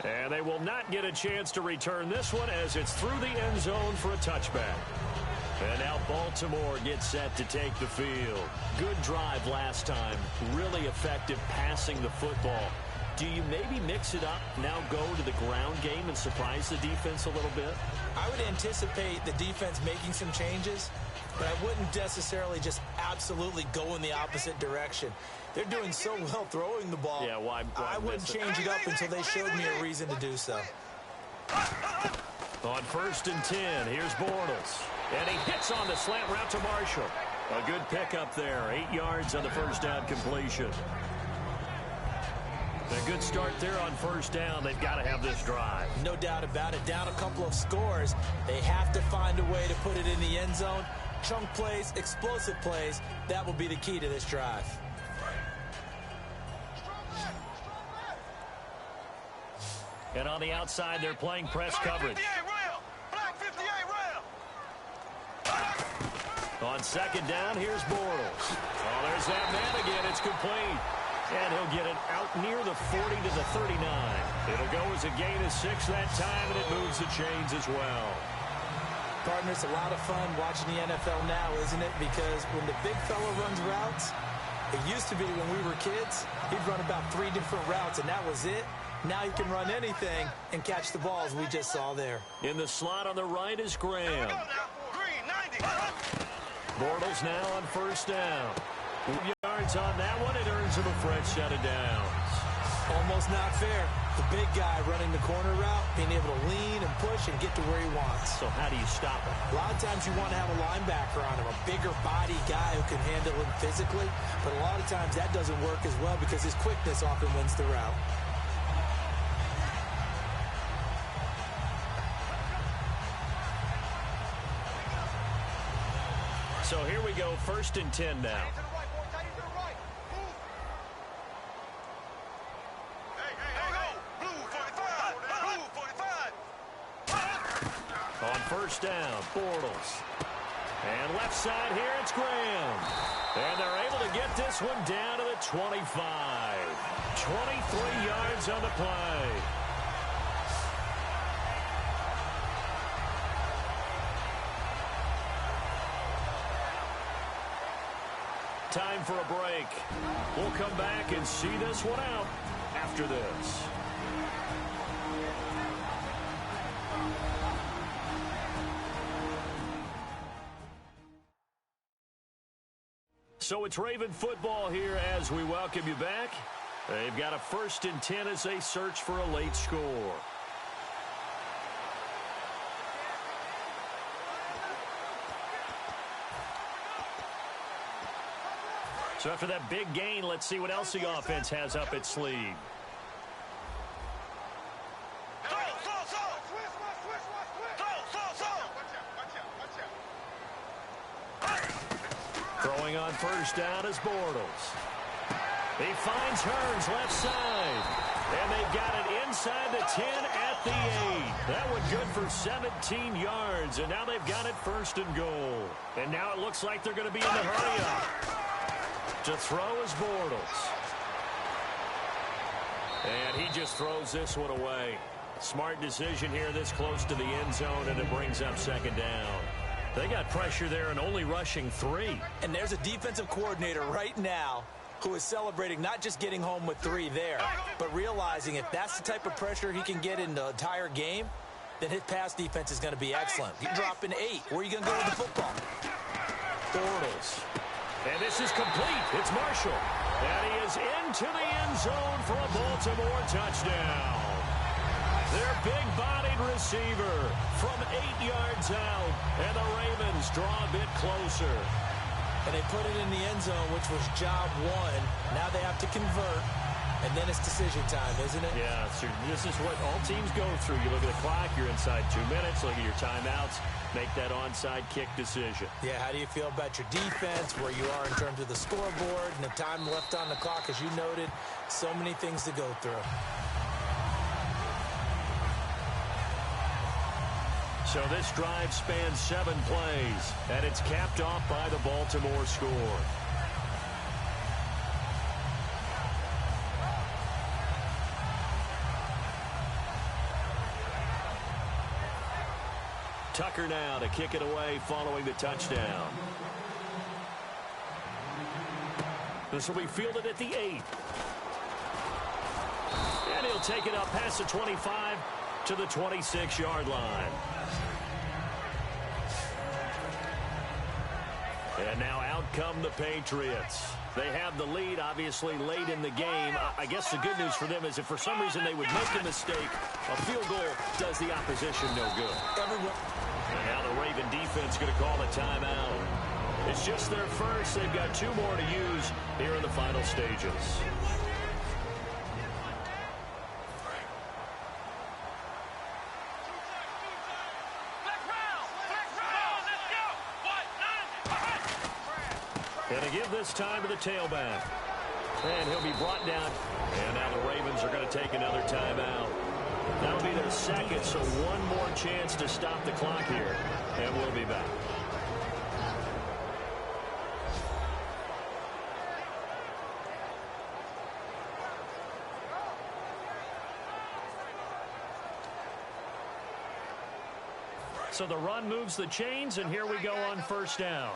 And they will not get a chance to return this one as it's through the end zone for a touchback. And now Baltimore gets set to take the field. Good drive last time. Really effective passing the football. Do you maybe mix it up, now go to the ground game and surprise the defense a little bit? I would anticipate the defense making some changes, but I wouldn't necessarily just absolutely go in the opposite direction. They're doing so well throwing the ball. Yeah, why I wouldn't change it up until they showed me a reason to do so. On 1st and 10, here's Bortles. And he hits on the slant route to Marshall. A good pickup there, 8 yards on the first down completion. A good start there on first down. They've got to have this drive. No doubt about it. Down a couple of scores. They have to find a way to put it in the end zone. Chunk plays, explosive plays. That will be the key to this drive. And on the outside, they're playing press coverage. On 2nd down, here's Bortles. Oh, there's that man again. It's complete. And he'll get it out near the 40 to the 39. It'll go as a gain of 6 that time, and it moves the chains as well. Partner, it's a lot of fun watching the NFL now, isn't it? Because when the big fella runs routes, it used to be when we were kids, he'd run about 3 different routes, and that was it. Now he can run anything and catch the balls we just saw there. In the slot on the right is Graham. Bortles now on first down. yards on that one. It earns him a fresh set of downs. Almost not fair. The big guy running the corner route, being able to lean and push and get to where he wants. So how do you stop him? A lot of times you want to have a linebacker on him, a bigger body guy who can handle him physically. But a lot of times that doesn't work as well because his quickness often wins the route. So here we go, 1st and 10 now. On 1st down, Bortles. And left side here, it's Graham. And they're able to get this one down to the 25. 23 yards on the play. Time for a break. We'll come back and see this one out after this. So it's Raven football here as we welcome you back. They've got a 1st and 10 as they search for a late score. So after that big gain, let's see what else the offense has up its sleeve. Throwing on 1st down is Bortles. He finds Hearns left side. And they've got it inside the 10 at the 8. That one good for 17 yards. And now they've got it 1st and goal. And now it looks like they're going to be in the hurry-up. To throw is Bortles. And he just throws this one away. Smart decision here this close to the end zone, and it brings up 2nd down. They got pressure there and only rushing 3. And there's a defensive coordinator right now who is celebrating not just getting home with 3 there, but realizing if that's the type of pressure he can get in the entire game, then his pass defense is going to be excellent. You're dropping 8. Where are you going to go with the football? Bortles. And this is complete. It's Marshall. And he is into the end zone for a Baltimore touchdown. Their big-bodied receiver from 8 yards out. And the Ravens draw a bit closer. And they put it in the end zone, which was job 1. Now they have to convert. And then it's decision time, isn't it? Yeah, so this is what all teams go through. You look at the clock, you're inside 2 minutes, look at your timeouts, make that onside kick decision. Yeah, how do you feel about your defense, where you are in terms of the scoreboard, and the time left on the clock, as you noted, so many things to go through. So this drive spans 7 plays, and it's capped off by the Baltimore score. Tucker now to kick it away following the touchdown. This will be fielded at the 8. And he'll take it up past the 25 to the 26-yard line. And now out come the Patriots. They have the lead, obviously, late in the game. I guess the good news for them is if for some reason they would make a mistake, a field goal does the opposition no good. And now the Raven defense going to call a timeout. It's just their first. They've got 2 more to use here in the final stages. And to give this time to the tailback. And he'll be brought down. And now the Ravens are going to take another timeout. That'll be their second, so 1 more chance to stop the clock here. And we'll be back. So the run moves the chains, and here we go on 1st down.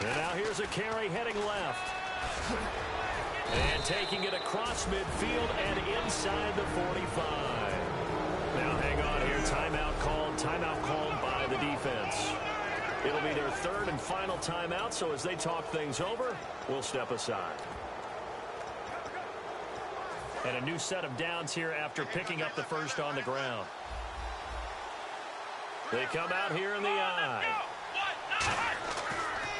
And now here's a carry heading left. And taking it across midfield and inside the 45. Now hang on here. Timeout called by the defense. It'll be their third and final timeout, so as they talk things over, we'll step aside. And a new set of downs here after picking up the first on the ground. They come out here in the eye.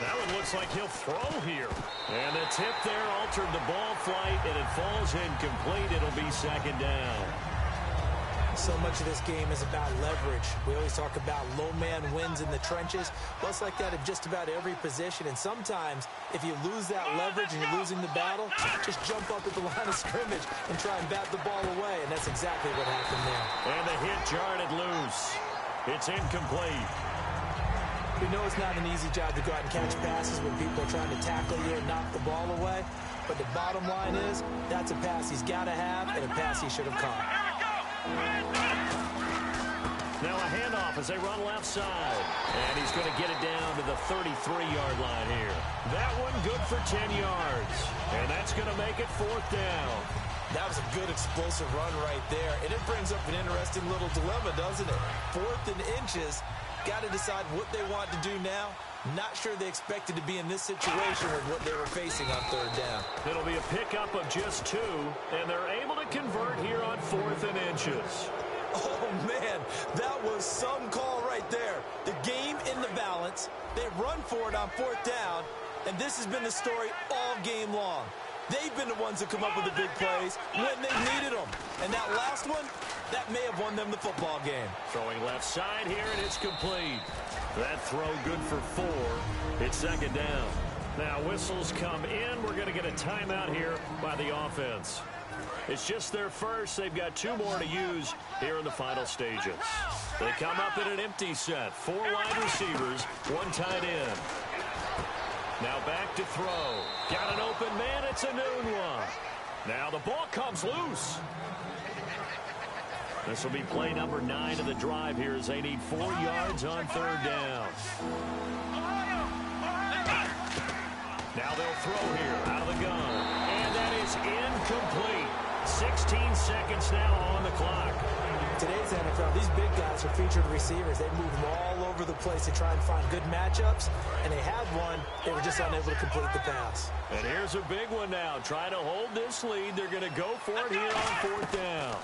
That one looks like he'll throw here. And the tip there altered the ball flight, and it falls incomplete. It'll be second down. So much of this game is about leverage. We always talk about low man wins in the trenches. Well, it's like that at just about every position. And sometimes, if you lose that leverage and you're losing the battle, just jump up at the line of scrimmage and try and bat the ball away. And that's exactly what happened there. And the hit jarred it loose. It's incomplete. We know it's not an easy job to go out and catch passes when people are trying to tackle you and knock the ball away. But the bottom line is, that's a pass he's got to have and a pass he should have caught. Now a handoff as they run left side. And he's going to get it down to the 33-yard line here. That one good for 10 yards. And that's going to make it fourth down. That was a good explosive run right there. And it brings up an interesting little dilemma, doesn't it? 4th and inches. Got to decide what they want to do now. Not sure they expected to be in this situation with what they were facing on 3rd down. It'll be a pickup of just 2, and they're able to convert here on 4th and inches. Oh, man, that was some call right there. The game in the balance. They run for it on 4th down, and this has been the story all game long. They've been the ones that come up with the big plays when they needed them. And that last one, that may have won them the football game. Throwing left side here, and it's complete. That throw good for 4. It's second down. Now whistles come in. We're going to get a timeout here by the offense. It's just their first. They've got 2 more to use here in the final stages. They come up in an empty set. 4 wide receivers, 1 tight end. Now back to throw. Got an open man. It's a noon one. Now the ball comes loose. This will be play number 9 of the drive here as they need 4 yards on 3rd down. Now they'll throw here out of the gun. And that is incomplete. 16 seconds now on the clock. Today's NFL, these big guys are featured receivers. They move them all over the place to try and find good matchups. And they had one. They were just unable to complete the pass. And here's a big one now. Trying to hold this lead. They're going to go for it here on 4th down.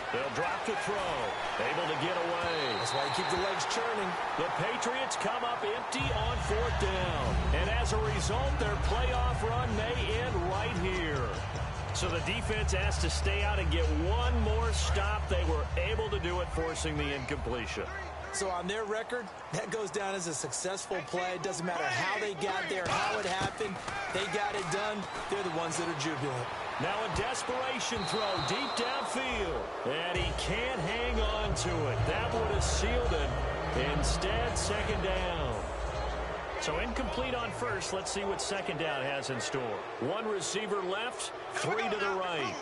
They'll drop to throw. Able to get away. That's why you keep the legs churning. The Patriots come up empty on 4th down. And as a result, their playoff run may end right here. So the defense has to stay out and get one more stop. They were able to do it, forcing the incompletion. So on their record, that goes down as a successful play. It doesn't matter how they got there, how it happened. They got it done. They're the ones that are jubilant. Now a desperation throw deep downfield. And he can't hang on to it. That would have sealed it. Instead, second down. So incomplete on first. Let's see what second down has in store. 1 receiver left, 3 to the right.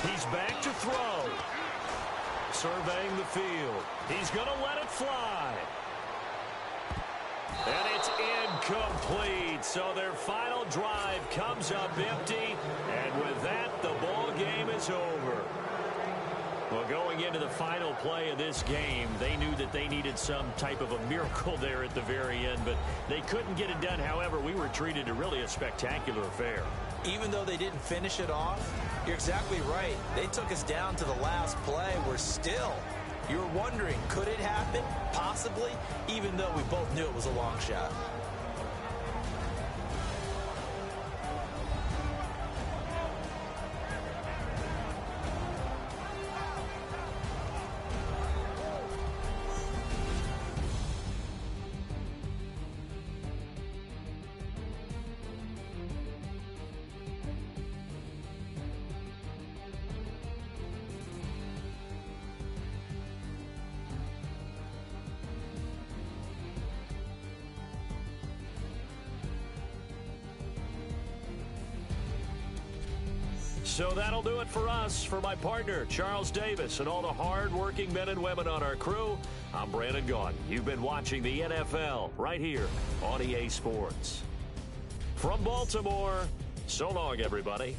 He's back to throw. Surveying the field. He's going to let it fly. And it's incomplete. So their final drive comes up empty. And with that, the ball game is over. Well, going into the final play of this game, they knew that they needed some type of a miracle there at the very end, but they couldn't get it done. However, we were treated to really a spectacular affair. Even though they didn't finish it off, you're exactly right. They took us down to the last play. We're still, you're wondering, could it happen? Possibly, even though we both knew it was a long shot. So that'll do it for us. For my partner, Charles Davis, and all the hard-working men and women on our crew, I'm Brandon Gaughan. You've been watching the NFL right here on EA Sports. From Baltimore, so long, everybody.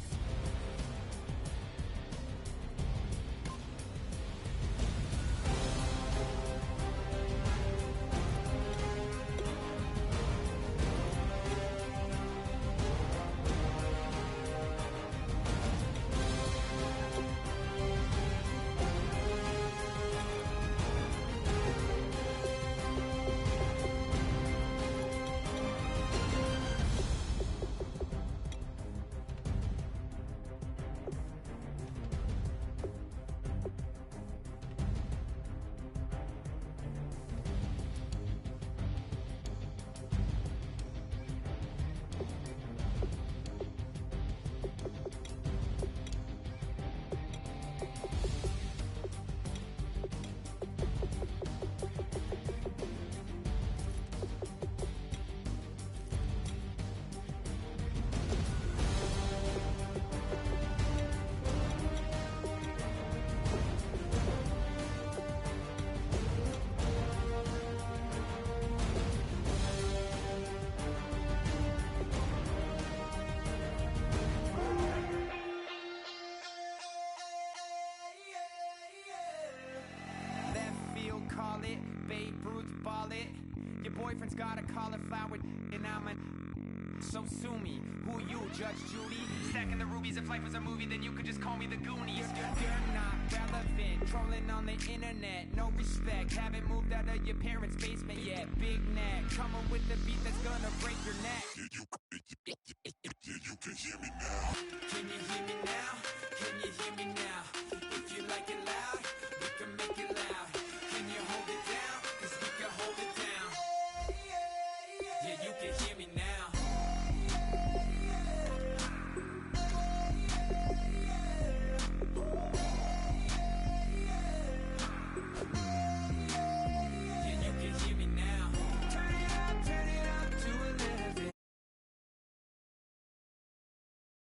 ball it. Your boyfriend's got a cauliflower, and I'm a... So sue me. Who you, Judge Judy? Stacking the rubies. If life was a movie, then you could just call me the Goonies. You're not relevant. Trolling on the internet. No respect. Haven't moved out of your parents' basement yet. Big neck. Coming with the beat that's gonna break your neck. Yeah, you can hear me now. Can you